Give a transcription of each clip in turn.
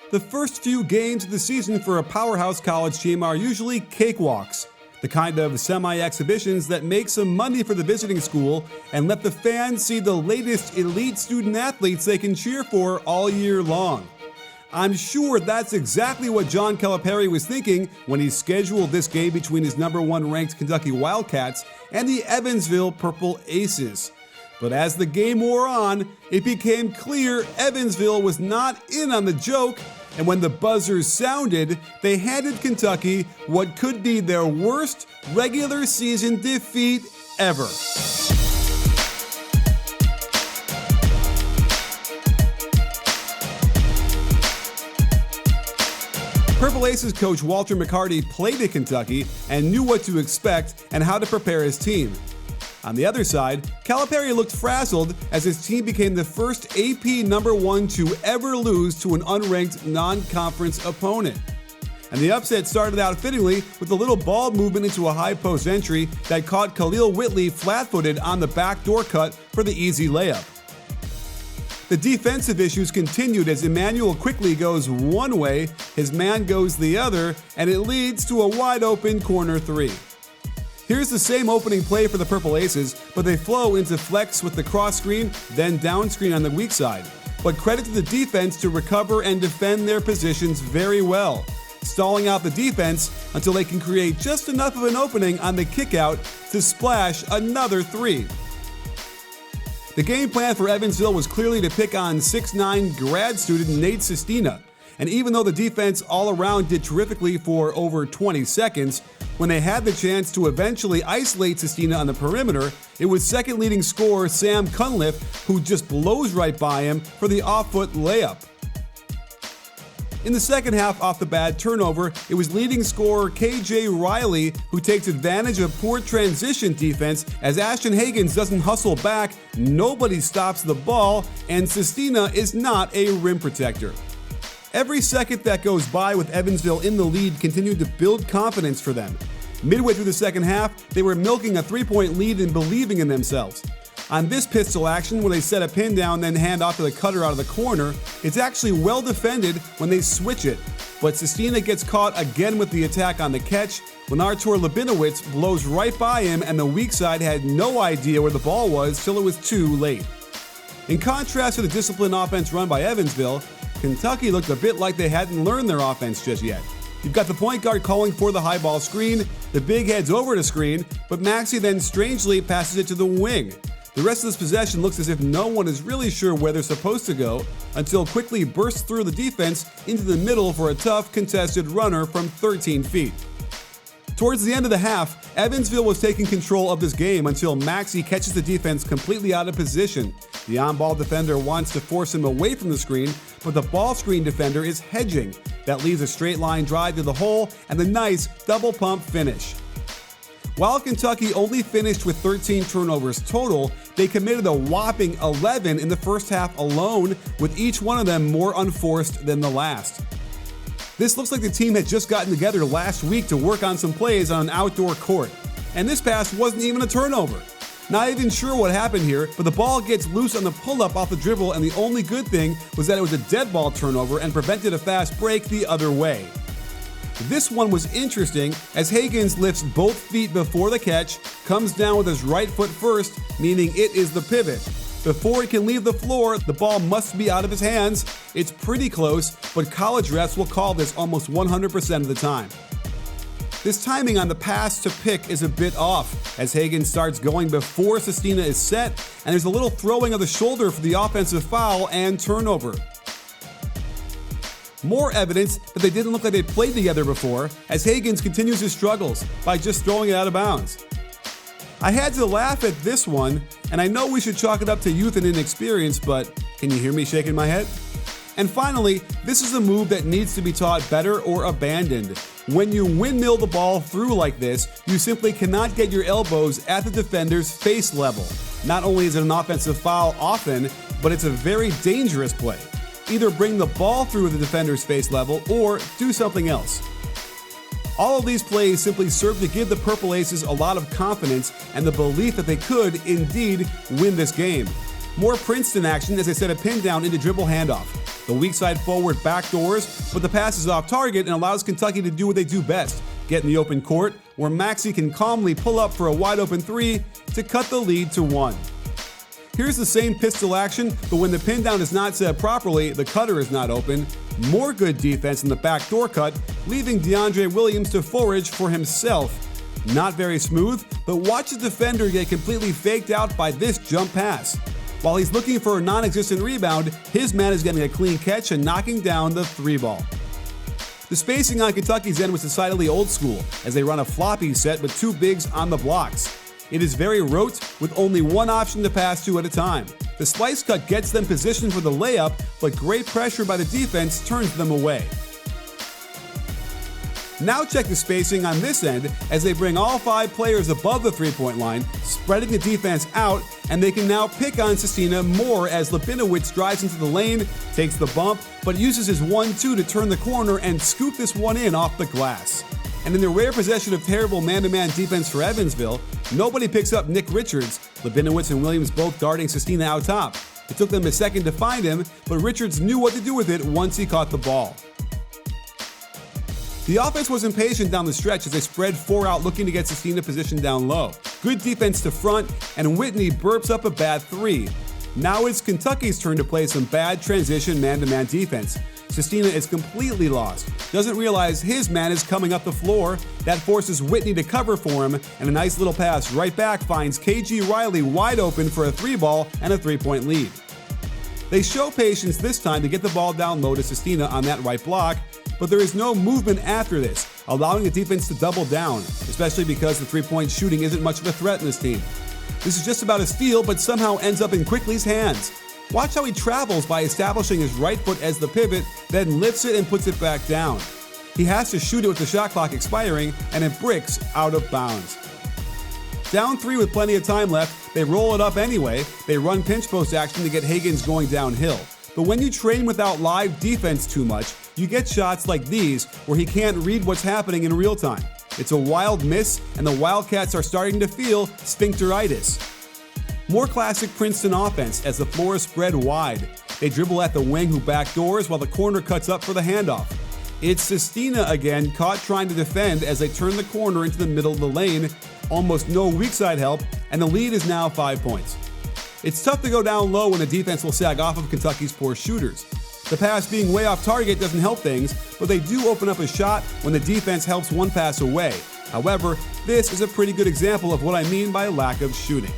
The first few games of the season for a powerhouse college team are usually cakewalks, the kind of semi-exhibitions that make some money for the visiting school and let the fans see the latest elite student athletes they can cheer for all year long. I'm sure that's exactly what John Calipari was thinking when he scheduled this game between his #1 ranked Kentucky Wildcats and the Evansville Purple Aces. But as the game wore on, it became clear Evansville was not in on the joke, and when the buzzer sounded, they handed Kentucky what could be their worst regular season defeat ever. Purple Aces coach Walter McCarty played at Kentucky and knew what to expect and how to prepare his team. On the other side, Calipari looked frazzled as his team became the first AP #1 to ever lose to an unranked non-conference opponent. And the upset started out fittingly with a little ball movement into a high post entry that caught Khalil Whitley flat-footed on the backdoor cut for the easy layup. The defensive issues continued as Emmanuel quickly goes one way, his man goes the other, and it leads to a wide-open corner three. Here's the same opening play for the Purple Aces, but they flow into flex with the cross screen, then down screen on the weak side. But credit to the defense to recover and defend their positions very well, stalling out the defense until they can create just enough of an opening on the kickout to splash another three. The game plan for Evansville was clearly to pick on 6'9" grad student Nate Sestina, and even though the defense all around did terrifically for over 20 seconds, when they had the chance to eventually isolate Sestina on the perimeter, it was second leading scorer Sam Cunliffe who just blows right by him for the off-foot layup. In the second half off the bad turnover, it was leading scorer KJ Riley who takes advantage of poor transition defense as Ashton Hagans doesn't hustle back, nobody stops the ball, and Sestina is not a rim protector. Every second that goes by with Evansville in the lead continued to build confidence for them. Midway through the second half, they were milking a three-point lead and believing in themselves. On this pistol action, where they set a pin down then hand off to the cutter out of the corner, it's actually well defended when they switch it. But Sestina gets caught again with the attack on the catch when Artur Labinowitz blows right by him and the weak side had no idea where the ball was till it was too late. In contrast to the disciplined offense run by Evansville, Kentucky looked a bit like they hadn't learned their offense just yet. You've got the point guard calling for the high ball screen, the big heads over to screen, but Maxey then strangely passes it to the wing. The rest of this possession looks as if no one is really sure where they're supposed to go until quickly bursts through the defense into the middle for a tough contested runner from 13 feet. Towards the end of the half, Evansville was taking control of this game until Maxey catches the defense completely out of position. The on-ball defender wants to force him away from the screen, but the ball screen defender is hedging. That leaves a straight line drive to the hole and the nice double pump finish. While Kentucky only finished with 13 turnovers total, they committed a whopping 11 in the first half alone, with each one of them more unforced than the last. This looks like the team had just gotten together last week to work on some plays on an outdoor court. And this pass wasn't even a turnover. Not even sure what happened here, but the ball gets loose on the pull-up off the dribble, and the only good thing was that it was a dead ball turnover and prevented a fast break the other way. This one was interesting as Hagans lifts both feet before the catch, comes down with his right foot first, meaning it is the pivot. Before he can leave the floor, the ball must be out of his hands. It's pretty close, but college refs will call this almost 100% of the time. This timing on the pass to pick is a bit off as Hagans starts going before Sestina is set, and there's a little throwing of the shoulder for the offensive foul and turnover. More evidence that they didn't look like they played together before as Hagans continues his struggles by just throwing it out of bounds. I had to laugh at this one, and I know we should chalk it up to youth and inexperience, but can you hear me shaking my head? And finally, this is a move that needs to be taught better or abandoned. When you windmill the ball through like this, you simply cannot get your elbows at the defender's face level. Not only is it an offensive foul often, but it's a very dangerous play. Either bring the ball through the defender's face level or do something else. All of these plays simply serve to give the Purple Aces a lot of confidence and the belief that they could indeed win this game. More Princeton action as they set a pin down into dribble handoff. The weak side forward backdoors, but the pass is off target and allows Kentucky to do what they do best, get in the open court, where Maxey can calmly pull up for a wide open three to cut the lead to 1. Here's the same pistol action, but when the pin down is not set properly, the cutter is not open. More good defense in the backdoor cut, leaving DeAndre Williams to forage for himself. Not very smooth, but watch the defender get completely faked out by this jump pass. While he's looking for a non-existent rebound, his man is getting a clean catch and knocking down the 3-ball. The spacing on Kentucky's end was decidedly old school, as they run a floppy set with 2 bigs on the blocks. It is very rote, with only one option to pass to at a time. The slice cut gets them positioned for the layup, but great pressure by the defense turns them away. Now check the spacing on this end as they bring all 5 players above the 3-point line, spreading the defense out, and they can now pick on Sestina more as Labinowitz drives into the lane, takes the bump, but uses his 1-2 to turn the corner and scoop this one in off the glass. And in the rare possession of terrible man-to-man defense for Evansville, nobody picks up Nick Richards, Labinowitz and Williams both guarding Sestina out top. It took them a second to find him, but Richards knew what to do with it once he caught the ball. The offense was impatient down the stretch as they spread 4 out looking to get Sestina positioned down low. Good defense to front, and Whitney burps up a bad 3. Now it's Kentucky's turn to play some bad transition man-to-man defense. Sestina is completely lost, doesn't realize his man is coming up the floor. That forces Whitney to cover for him, and a nice little pass right back finds KG Riley wide open for a 3-ball and a 3-point lead. They show patience this time to get the ball down low to Sestina on that right block, but there is no movement after this, allowing the defense to double down, especially because the 3-point shooting isn't much of a threat in this team. This is just about a steal, but somehow ends up in Quickly's hands. Watch how he travels by establishing his right foot as the pivot, then lifts it and puts it back down. He has to shoot it with the shot clock expiring, and it bricks out of bounds. Down 3 with plenty of time left, they roll it up anyway. They run pinch post action to get Higgins going downhill. But when you train without live defense too much, you get shots like these where he can't read what's happening in real time. It's a wild miss, and the Wildcats are starting to feel sphincteritis. More classic Princeton offense as the floor is spread wide. They dribble at the wing who backdoors while the corner cuts up for the handoff. It's Sestina again, caught trying to defend as they turn the corner into the middle of the lane. Almost no weak side help, and the lead is now 5 points. It's tough to go down low when the defense will sag off of Kentucky's poor shooters. The pass being way off target doesn't help things, but they do open up a shot when the defense helps one pass away. However, this is a pretty good example of what I mean by lack of shooting.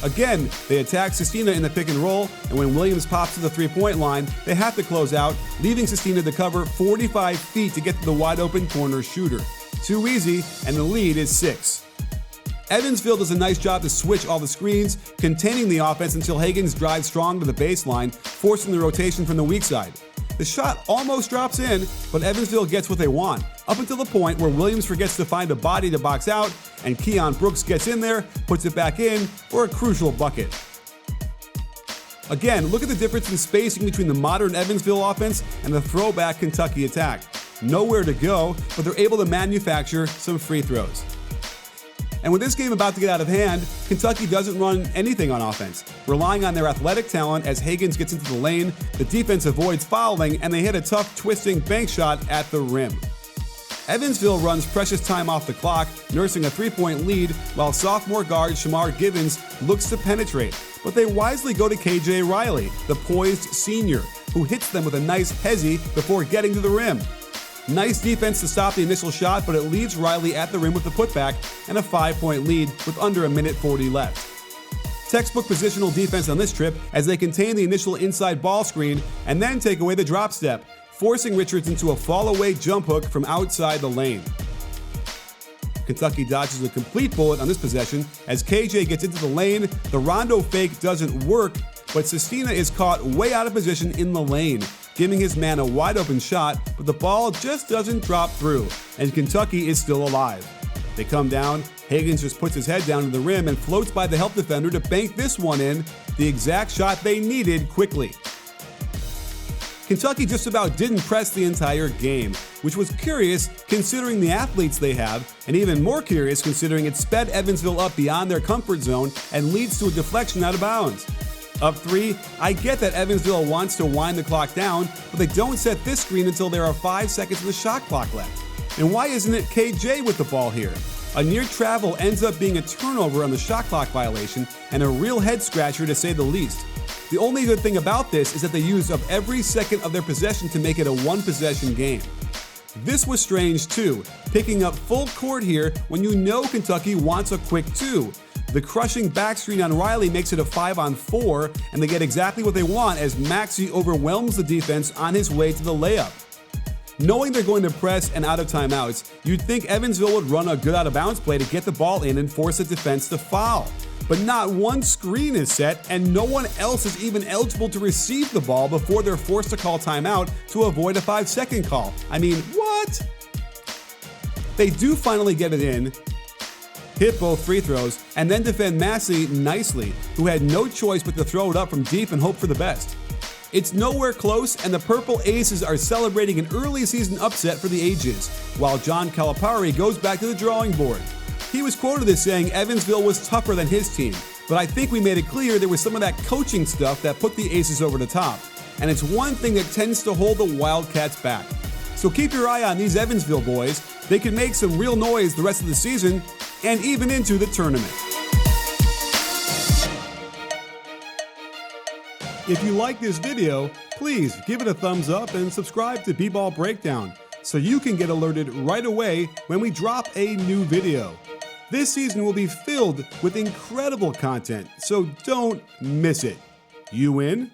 Again, they attack Sestina in the pick and roll, and when Williams pops to the 3-point line, they have to close out, leaving Sestina to cover 45 feet to get to the wide open corner shooter. Too easy, and the lead is 6. Evansville does a nice job to switch all the screens, containing the offense until Higgins drives strong to the baseline, forcing the rotation from the weak side. The shot almost drops in, but Evansville gets what they want, up until the point where Williams forgets to find a body to box out, and Keon Brooks gets in there, puts it back in for a crucial bucket. Again, look at the difference in spacing between the modern Evansville offense and the throwback Kentucky attack. Nowhere to go, but they're able to manufacture some free throws. And with this game about to get out of hand, Kentucky doesn't run anything on offense, relying on their athletic talent as Higgins gets into the lane, the defense avoids fouling, and they hit a tough twisting bank shot at the rim. Evansville runs precious time off the clock, nursing a 3-point lead, while sophomore guard Shamar Givens looks to penetrate, but they wisely go to KJ Riley, the poised senior, who hits them with a nice hezzy before getting to the rim. Nice defense to stop the initial shot, but it leaves Riley at the rim with the putback and a 5-point lead with under a minute 40 left. Textbook positional defense on this trip as they contain the initial inside ball screen and then take away the drop step, forcing Richards into a fall-away jump hook from outside the lane. Kentucky dodges a complete bullet on this possession as KJ gets into the lane. The Rondo fake doesn't work, but Sestina is caught way out of position in the lane, giving his man a wide open shot, but the ball just doesn't drop through, and Kentucky is still alive. They come down, Higgins just puts his head down to the rim and floats by the help defender to bank this one in, the exact shot they needed quickly. Kentucky just about didn't press the entire game, which was curious considering the athletes they have, and even more curious considering it sped Evansville up beyond their comfort zone and leads to a deflection out of bounds. Up 3, I get that Evansville wants to wind the clock down, but they don't set this screen until there are 5 seconds of the shot clock left. And why isn't it KJ with the ball here? A near travel ends up being a turnover on the shot clock violation and a real head scratcher to say the least. The only good thing about this is that they used up every second of their possession to make it a one-possession game. This was strange too, picking up full court here when you know Kentucky wants a quick 2. The crushing back screen on Riley makes it a 5-on-4, and they get exactly what they want as Maxey overwhelms the defense on his way to the layup. Knowing they're going to press and out of timeouts, you'd think Evansville would run a good out-of-bounds play to get the ball in and force the defense to foul. But not one screen is set, and no one else is even eligible to receive the ball before they're forced to call timeout to avoid a 5-second call. I mean, what? They do finally get it in, hit both free throws, and then defend Maxey nicely, who had no choice but to throw it up from deep and hope for the best. It's nowhere close, and the Purple Aces are celebrating an early season upset for the ages, while John Calipari goes back to the drawing board. He was quoted as saying Evansville was tougher than his team, but I think we made it clear there was some of that coaching stuff that put the Aces over the top, and it's one thing that tends to hold the Wildcats back. So keep your eye on these Evansville boys. They can make some real noise the rest of the season and even into the tournament. If you like this video, please give it a thumbs up and subscribe to B-Ball Breakdown so you can get alerted right away when we drop a new video. This season will be filled with incredible content, so don't miss it. You in?